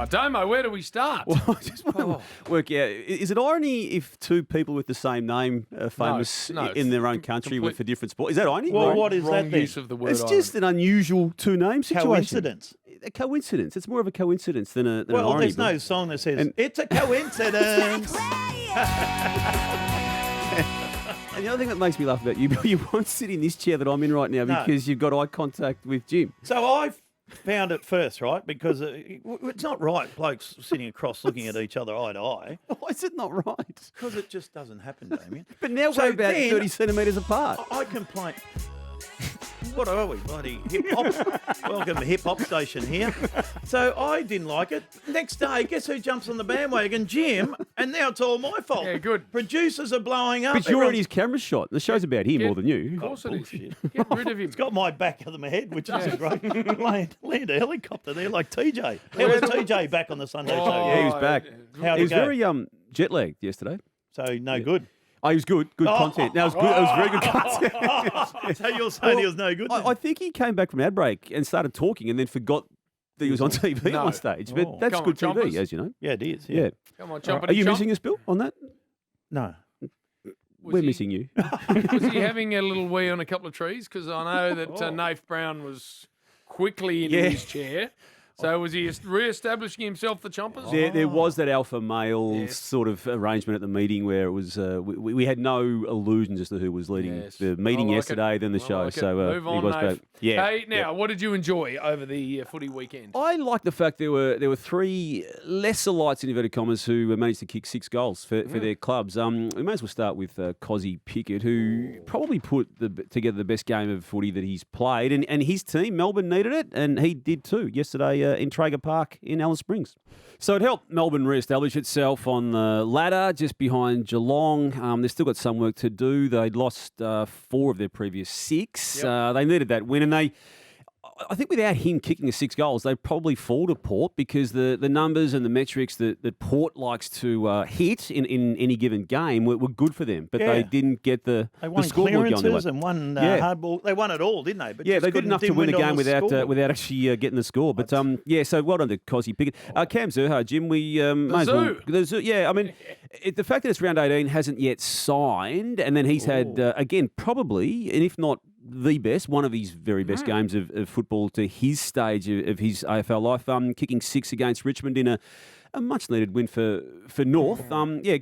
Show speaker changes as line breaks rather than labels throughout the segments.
Oh, Damo, where do we start?
Well, I just want to work out, is it irony if two people with the same name are famous in their own country for different sports? Is that irony?
Well, what is
Wrong
that then?
use of the word
It's just an unusual two-name situation.
Coincidence.
A coincidence. It's more of a coincidence than an
Well,
irony.
there's no song that says, it's a coincidence.
And the other thing that makes me laugh about you, you won't sit in this chair that I'm in right now because you've got eye contact with Jim.
So I found it first, right? Because it's not right, blokes sitting across looking at each other eye to eye.
Why is it not right?
Because it just doesn't happen, Damien.
But now we're about 30 centimetres apart.
I complain. What are we, bloody hip-hop? Welcome to hip-hop station here. So I didn't like it. Next day, guess who jumps on the bandwagon? Jim. And now it's all my fault.
Yeah, good.
Producers are blowing up.
But you're in his camera shot. The show's about him more than you.
Of course it is.
Bullshit.
Get rid of him.
It's got my back of my head, which is great. Land a helicopter there like TJ. How was TJ back on the Sunday show?
Yeah, he was back.
How'd
He
it
was
go?
very jet lagged yesterday.
So no good.
Oh, he was good. Good content. That was good. It was very good content.
So you're saying he was no good?
I think he came back from ad break and started talking and then forgot that he was on TV at one stage. But that's
Come
good
on,
TV,
Chompers.
as you know.
Yeah, it is.
Yeah.
Come on,
Are you missing us, Bill, on that?
No.
We're missing you.
Was he having a little wee on a couple of trees? Because I know that Nath Brown was quickly into his chair. So was he re-establishing himself, the Chompers?
There was that alpha male sort of arrangement at the meeting where it was we had no illusions as to who was leading the meeting yesterday than the show. So
move on,
he was
Nath.
back. Yeah.
Hey, now, what did you enjoy over the footy weekend?
I like the fact there were three lesser lights in inverted commas who managed to kick 6 goals for their clubs. We may as well start with Cozzy Pickett, who probably put together the best game of footy that he's played, and his team Melbourne needed it, and he did too yesterday in Traeger Park in Alice Springs. So it helped Melbourne re-establish itself on the ladder just behind Geelong. They've still got some work to do. They'd lost 4 of their previous 6. They needed that win, and I think without him kicking the 6 goals, they'd probably fall to Port because the numbers and the metrics that Port likes to hit in any given game were good for them, but they didn't get the scoreboard going.
Clearances and won hardball. They won it all, didn't they? But
they did enough to win the game without actually getting the score. But so well done to Cozzy Pickett. Cam Zurhaar, Jim, we the Zoo. Yeah, I mean, the fact that it's round 18 hasn't yet signed, and then he's had again probably, and if not one of his very best games of football to his stage of his AFL life, kicking 6 against Richmond in a much-needed win for North.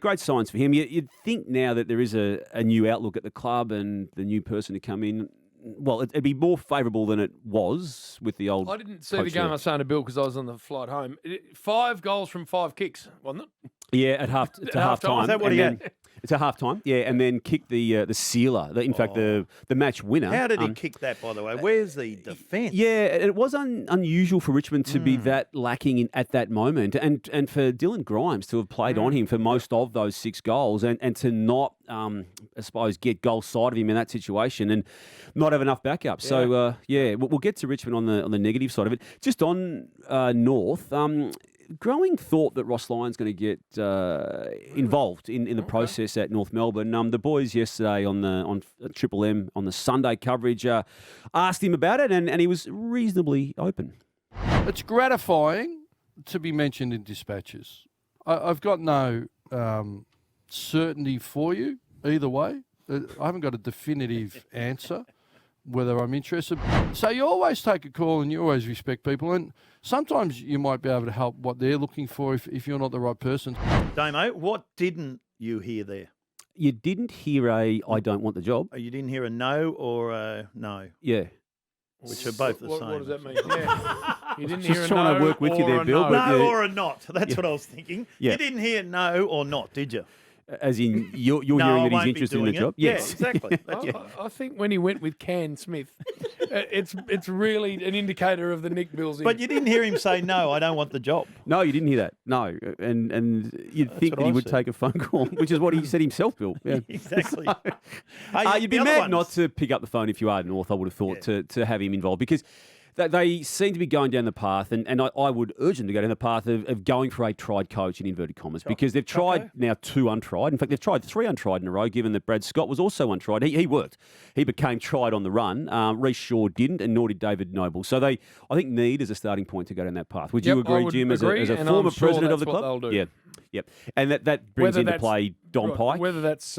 Great signs for him. You'd think now that there is a new outlook at the club and the new person to come in, well, it'd be more favourable than it was with the old
I didn't see the game I was saying to Bill because I was on the flight home. 5 goals from 5 kicks, wasn't it?
Yeah, at half time.
Is that what he had?
It's a half time, and then kick the sealer. In fact, the match winner.
How did he kick that, by the way? Where's the defence?
Yeah, it was unusual for Richmond to be that lacking at that moment, and for Dylan Grimes to have played on him for most of those 6 goals, and to not, I suppose, get goal side of him in that situation, and not have enough backup. So we'll get to Richmond on the negative side of it. Just on North. Growing thought that Ross Lyon's going to get involved in the process at North Melbourne. The boys yesterday on Triple M on the Sunday coverage asked him about it, and he was reasonably open.
It's gratifying to be mentioned in dispatches. I've got no certainty for you either way. I haven't got a definitive answer whether I'm interested. So you always take a call and you always respect people, and sometimes you might be able to help what they're looking for if you're not the right person.
Damo, what didn't you hear there?
You didn't hear I don't want the job.
You didn't hear a no or a no?
Yeah.
Which are both the same.
What does that mean? Yeah. You didn't
Just
hear a
trying
no
to work with you
or
there,
a
Bill.
no.
but
No or a not. That's what I was thinking.
Yeah.
You didn't hear no or not, did you?
As in, you're
No,
hearing
I
that
won't
he's
be
interested in
doing
the
it.
job?
Yeah,
Yes.
exactly.
I think when he went with Can Smith, it's really an indicator of the Nick Bills.
But you didn't hear him say, no, I don't want the job.
No, you didn't hear that. No. And you'd think
what
that he
I
would
said.
take a phone call, which is what he said himself, Bill. Yeah.
Exactly.
You'd be mad not to pick up the phone if you are North, I would have thought, to have him involved. Because They seem to be going down the path, and I would urge them to go down the path of going for a tried coach in inverted commas, because they've tried now 2 untried. In fact, they've tried 3 untried in a row, given that Brad Scott was also untried. He worked. He became tried on the run. Reece Shaw didn't, and nor did David Noble. So I think, need as a starting point to go down that path. Would you agree, Jim, as a former president of the club?
They'll do.
Yep. And that brings into play Don Pike.
Whether that's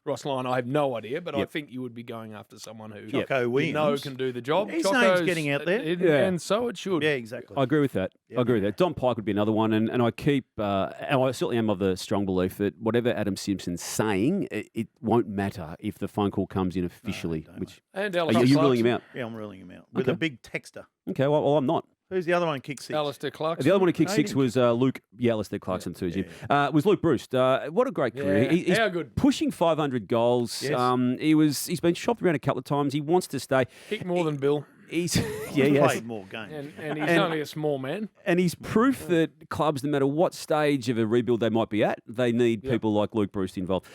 Ross Lyon, I have no idea, but I think you would be going after someone who
Choco Williams
can do the job.
His name's getting out there.
And so it should.
Yeah, exactly.
I agree with that. I agree with that. Don Pike would be another one, and I keep, and I certainly am of the strong belief that whatever Adam Simpson's saying, it won't matter if the phone call comes in officially.
And
are you ruling him out?
Yeah, I'm ruling him out with a big texter.
Okay, well, I'm not.
Who's the other one who kicked 6?
Alistair Clarkson.
The other one who kicked 6 was Luke. Yeah, Alistair Clarkson too, Jim. Was Luke Bruce. What a great career. He's
How good.
pushing 500 goals.
Yes.
He's been shopped around a couple of times. He wants to stay.
Kicked more than Bill.
He's
played more games.
And he's only a small man.
And he's proof that clubs, no matter what stage of a rebuild they might be at, they need people like Luke Bruce involved.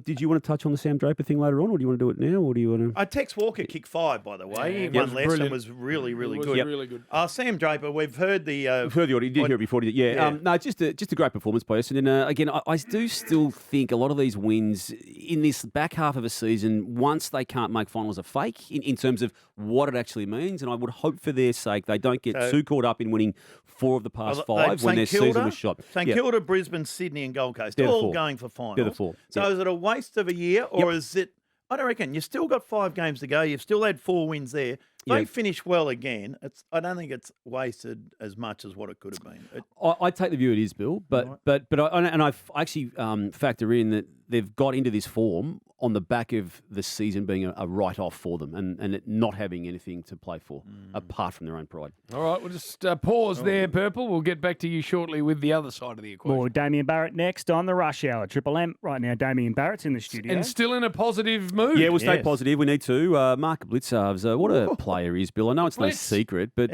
Did you want to touch on the Sam Draper thing later on, or do you want to do it now, or do you want to?
Tex Walker kicked 5, by the way. He won less and was really, really good.
Really good.
Sam Draper, we've heard the...
We've heard the audio. You did hear it before, did you? Yeah. No, just a great performance by us. And then, again, I do still think a lot of these wins in this back half of a season, once they can't make finals, are fake in terms of what it actually means. And I would hope for their sake they don't get too caught up in winning 4 of the past 5 when their season was shot.
St Kilda, Brisbane, Sydney and Gold Coast, all going for finals.
They're the 4.
So is it a waste of a year, or is it... I don't reckon. You've still got 5 games to go. You've still had 4 wins there. If they finish well again, I don't think it's wasted as much as what it could have been.
I take the view it is, Bill, but I actually factor in that they've got into this form on the back of the season being a write-off for them and it not having anything to play for apart from their own pride.
All right, we'll just pause there, Purple. We'll get back to you shortly with the other side of the equation.
More Damian Barrett next on the Rush Hour. Triple M right now. Damian Barrett's in the studio.
And still in a positive mood.
Yeah, we'll stay positive. We need to. Mark Blitzarves, what a player he is, Bill. I know it's no secret, but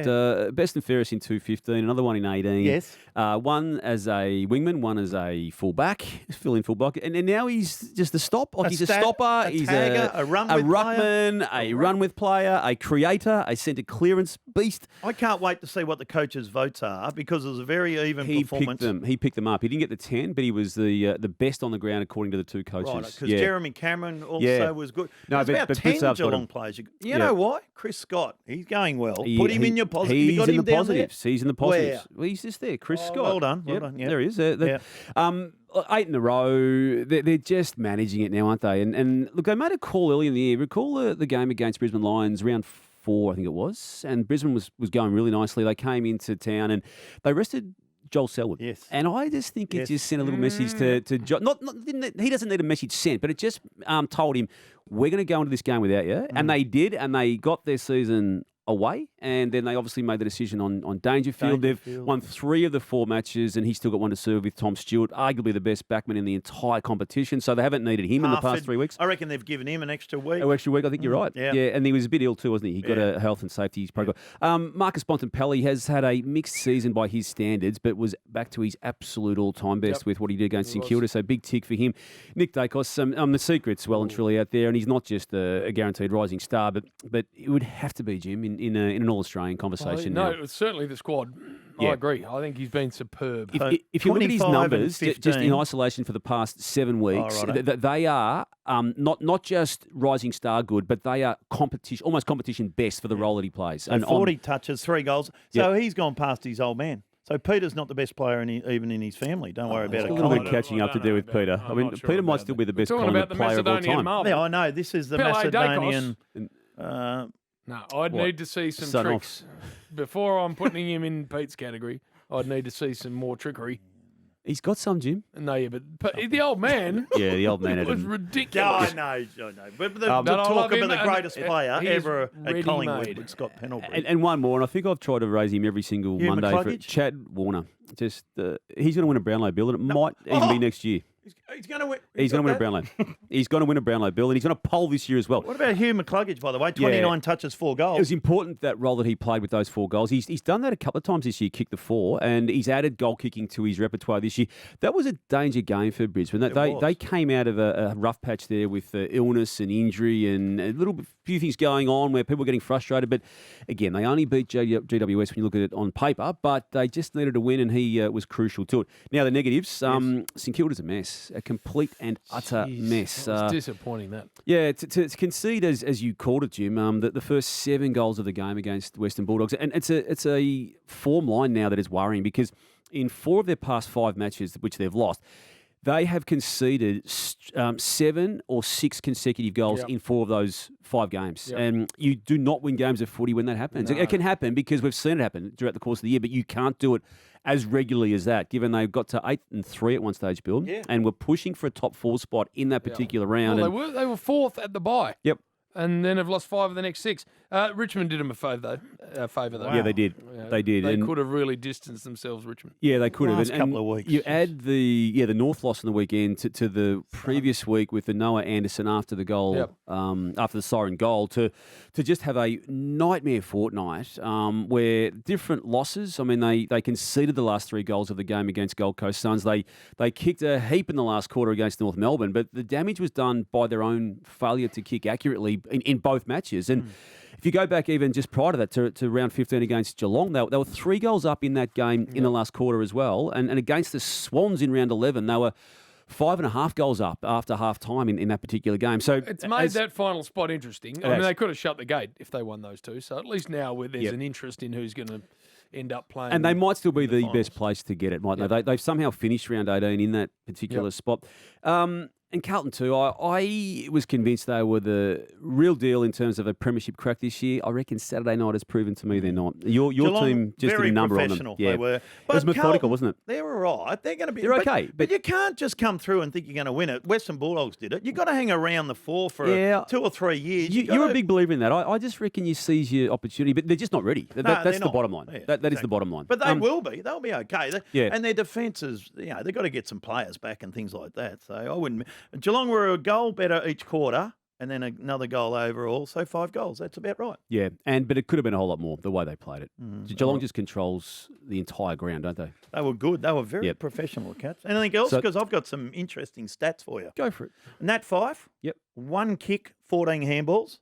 best and fairest in 215, another one in 18.
Yes.
One as a wingman, one as a fullback, fill-in fullback. And now he's just a stop. He's a stopper. He's
tagger, a
ruckman, a run-with player, a creator, a centre clearance beast.
I can't wait to see what the coaches' votes are because it was a very even performance.
He picked them up. He didn't get the 10, but he was the best on the ground according to the 2 coaches.
Right, because Jeremy Cameron also was good.
No,
There's about 10 Geelong players. You know why? Chris Scott. He's going well. Put him in your positive.
He's
you got
in
him
the positives. He's in the positives.
Where?
Well, he's just there. Chris Scott.
Well done. Well done. Yeah.
There he is. 8 in a row. They're just managing it now, aren't they? And look, they made a call early in the year. Recall the game against Brisbane Lions, round 4, I think it was, and Brisbane was going really nicely. They came into town and they rested Joel Selwood.
Yes.
And I just think it just sent a little message to Joel. He doesn't need a message sent, but it just told him, we're going to go into this game without you. And they did, and they got their season away, and then they obviously made the decision on Dangerfield. They've won 3 of the 4 matches, and he's still got one to serve with Tom Stewart, arguably the best backman in the entire competition, so they haven't needed him in the past 3 weeks.
I reckon they've given him an extra week.
Oh, extra week, I think you're right.
Yeah,
and he was a bit ill too, wasn't he? He got a health and safety protocol. Marcus Bontempelli has had a mixed season by his standards, but was back to his absolute all-time best with what he did against St Kilda, so big tick for him. Nick Daicos, the secret's well and truly out there, and he's not just a guaranteed rising star, but it would have to be, Jim, in an All-Australian conversation.
No, it's certainly the squad. I agree. I think he's been superb.
If you look at his numbers, just in isolation for the past 7 weeks, they are not just rising star good, but they are almost competition best for the role that he plays.
So 40 touches, 3 goals. So he's gone past his old man. So Peter's not the best player even in his family. Don't worry about it.
A little bit catching up to do with Peter. I mean, Peter might still be the best Collingwood player of all time.
Yeah, I know. This is the Macedonian.
No, I'd need to see some tricks. Before I'm putting him in Pete's category, I'd need to see some more trickery.
He's got some, Jim.
No, but the old man.
The old man.
It was ridiculous.
I know. But the talk about the greatest player ever at Collingwood with Scott Pendlebury.
And one more, and I think I've tried to raise him every single Monday. For Chad Warner. He's going to win a Brownlow, Bill, and it might even be next year.
He's going to win.
He's going to win a Brownlow. He's going to win a Brownlow, Bill, and he's going to poll this year as well.
What about Hugh McCluggage, by the way? 29 touches, 4 goals.
It was important, that role that he played with those 4 goals. He's done that a couple of times this year, kicked the 4, and he's added goal kicking to his repertoire this year. That was a danger game for Brisbane. They came out of a rough patch there with illness and injury and few things going on where people were getting frustrated. But again, they only beat GWS when you look at it on paper, but they just needed a win, and he was crucial to it. Now, the negatives, St Kilda's a mess, a complete and utter mess.
It's disappointing, that.
Yeah, to concede, as you called it, Jim, that the first 7 goals of the game against Western Bulldogs, and it's a form line now that is worrying, because in 4 of their past 5 matches, which they've lost, they have conceded 7 or 6 consecutive goals in 4 of those 5 games. And you do not win games of footy when that happens. No. It can happen because we've seen it happen throughout the course of the year, but you can't do it as regularly as that, given they got to 8-3 at one stage, Bill, and were pushing for a top 4 spot in that particular round.
Well, they were 4th at the bye.
Yep.
And then have lost 5 of the next 6. Richmond did them a favour, though.
Wow. Yeah, they did. They did.
They could have really distanced themselves, Richmond.
Yeah, they could have.
Last couple of weeks.
You add the North loss on the weekend to the previous week with the Noah Anderson after the goal, after the siren goal, to just have a nightmare fortnight where different losses. I mean, they conceded the last 3 goals of the game against Gold Coast Suns. They kicked a heap in the last quarter against North Melbourne, but the damage was done by their own failure to kick accurately in both matches. And if you go back even just prior to that, to round 15 against Geelong, they were 3 goals up in that game in the last quarter as well. And against the Swans in round 11, they were 5.5 goals up after half time in that particular game. So
it's made that final spot interesting. I mean, they could have shut the gate if they won those 2. So at least now there's an interest in who's going to end up playing.
And they might still be the best place to get it, mightn't they? They've somehow finished round 18 in that particular spot. And Carlton too, I was convinced they were the real deal in terms of a premiership crack this year. I reckon Saturday night has proven to me they're not. Your team just did a number on them.
They were. But
it was methodical,
Carlton,
wasn't it?
They were all right. They're going to be.
They're okay.
But you can't just come through and think you're going to win it. Western Bulldogs did it. You've got to hang around the 4 for 2 or 3 years.
You're a big believer in that. I just reckon you seize your opportunity, but they're just not ready. That's the bottom line.
Yeah,
that is the bottom line.
But they will be. They'll be okay.
Yeah.
And their defence is, they've got to get some players back and things like that. So I wouldn't. Geelong were a goal better each quarter, and then another goal overall. So 5 goals. That's about right.
Yeah, but it could have been a whole lot more the way they played it. Geelong just controls the entire ground, don't they?
They were good. They were very professional, Cats. Anything else? Because I've got some interesting stats for you.
Go for it.
Nat Fife.
Yep.
1 kick, 14 handballs.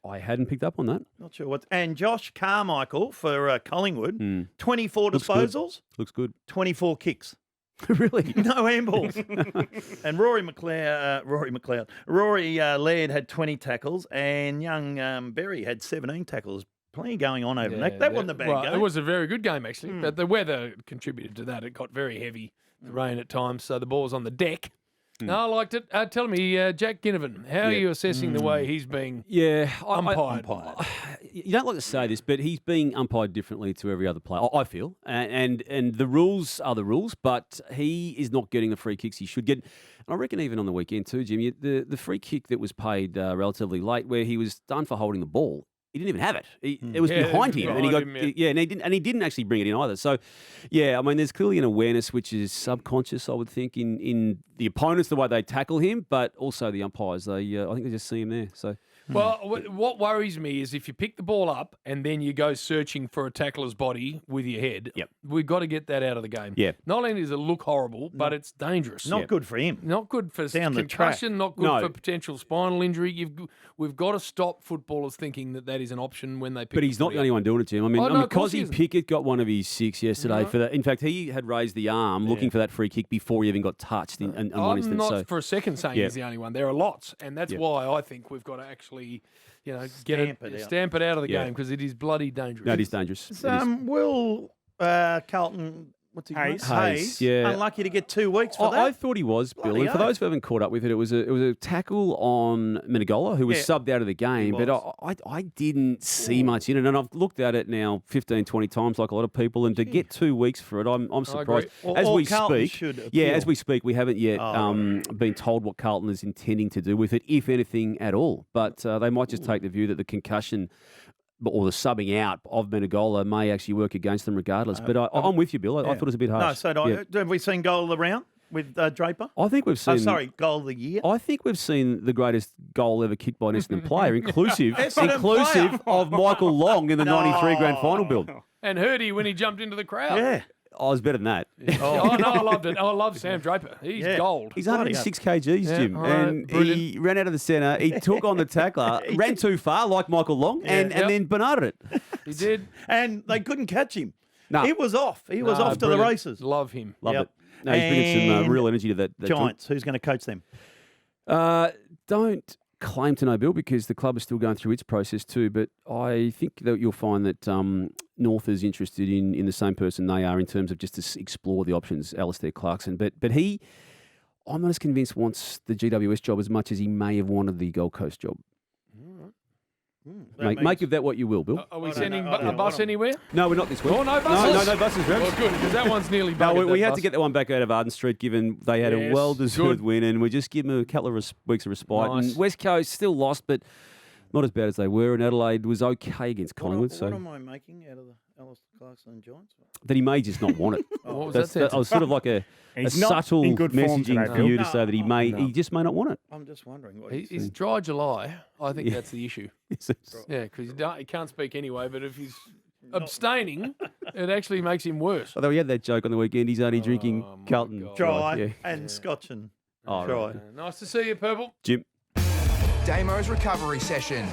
I hadn't picked up on that.
Not sure what. And Josh Carmichael for Collingwood. 24 disposals.
Looks good.
24 kicks.
Really?
No handballs. And Rory Laird had 20 tackles, and young Berry had 17 tackles. Plenty going on over there. That wasn't a bad game.
It was a very good game, actually. But the weather contributed to that. It got very heavy, the rain at times, so the ball was on the deck. No, I liked it. Tell me, Jack Ginnivan, how are you assessing the way he's being umpired?
You don't like to say this, but he's being umpired differently to every other player, I feel. And the rules are the rules, but he is not getting the free kicks he should get. And I reckon even on the weekend too, Jim, the free kick that was paid relatively late, where he was done for holding the ball, he didn't even have it. It was behind him, and he didn't actually bring it in either. So, I mean, there's clearly an awareness which is subconscious, I would think, in the opponents, the way they tackle him, but also the umpires. I think they just see him there. So.
Well, what worries me is if you pick the ball up and then you go searching for a tackler's body with your head, we've got to get that out of the game.
Yeah.
Not only does it look horrible, but it's dangerous.
Not good for him.
Not good for concussion, not good for potential spinal injury. We've got to stop footballers thinking that is an option when they pick
But he's not the only one doing it, Jim. I mean, Cozzy
isn't.
Pickett got one of his 6 yesterday for that. In fact, he had raised the arm looking for that free kick before he even got touched in one instance.
I'm not for a second saying he's the only one. There are lots, and that's why I think we've got to actually... stamp it out of the game because it is bloody dangerous.
No, it is dangerous.
Will Carlton what's he called?
Hayes, yeah.
Unlucky to get 2 weeks for that.
I thought he was, Bill. And for those who haven't caught up with it, it was a tackle on Menegola, who was subbed out of the game. But I didn't see much in it. And I've looked at it now 15, 20 times like a lot of people. And to get 2 weeks for it, I'm surprised.
As
we speak, we haven't yet been told what Carlton is intending to do with it, if anything at all. But they might just take the view that the concussion or the subbing out of Menegola may actually work against them regardless. But I'm with you, Bill. I thought it was a bit harsh.
No, so have we seen goal of the round? with Draper?
I think we've seen.
Goal of the year.
I think we've seen the greatest goal ever kicked by an Essendon player, inclusive
Essendon player.
of Michael Long in the '93 grand final build.
And Hurdy when he jumped into the crowd.
Yeah.
I was better than that.
Oh, no, I loved it. I love Sam Draper. He's gold.
He's 106 kgs, Jim,
all right,
and he ran out of the centre. He took on the tackler, ran too far like Michael Long, and then bananaed it.
He did.
And they couldn't catch him.
No.
He was off. He was off to the
Brilliant.
races.
Love him.
Love
Yep.
it. No, he's bringing some
And
real energy to that.
Giants. Who's going to coach them?
Don't claim to know, Bill, because the club is still going through its process too. But I think that you'll find that North is interested in the same person they are in terms of just to explore the options, Alistair Clarkson. But he, I'm not as convinced, wants the GWS job as much as he may have wanted the Gold Coast job. Make of that what you will, Bill.
Are we sending a bus anywhere?
No, we're not this week.
Oh, no buses?
No buses, Revs.
Well, good, because that one's nearly
No,
buggered,
we
that
had
bus.
to get that one back out of Arden Street, given they had a
Yes,
well-deserved
good.
win, and we just give them a couple of weeks of respite.
Nice.
And West Coast still lost, but not as bad as they were. And Adelaide was okay against Collingwood,
What
so
am I making out of the Alistair Clarkson and Giants?
that he may just not want it.
What was
That's
that?
I was sort of like a
He's not
subtle
in good form
messaging
today,
for
Bill.
you to say that he just may not want it.
I'm just wondering what
He's dry July. I think that's the issue.
Yes, it's-
Yeah, because he can't speak anyway, but if he's abstaining, it actually makes him worse.
Although he had that joke on the weekend, he's only drinking
my
Carlton
God.
dry
Yeah.
and Scotch and
Oh,
dry.
right.
Nice to see you, Purple.
Jim.
Damo's recovery session.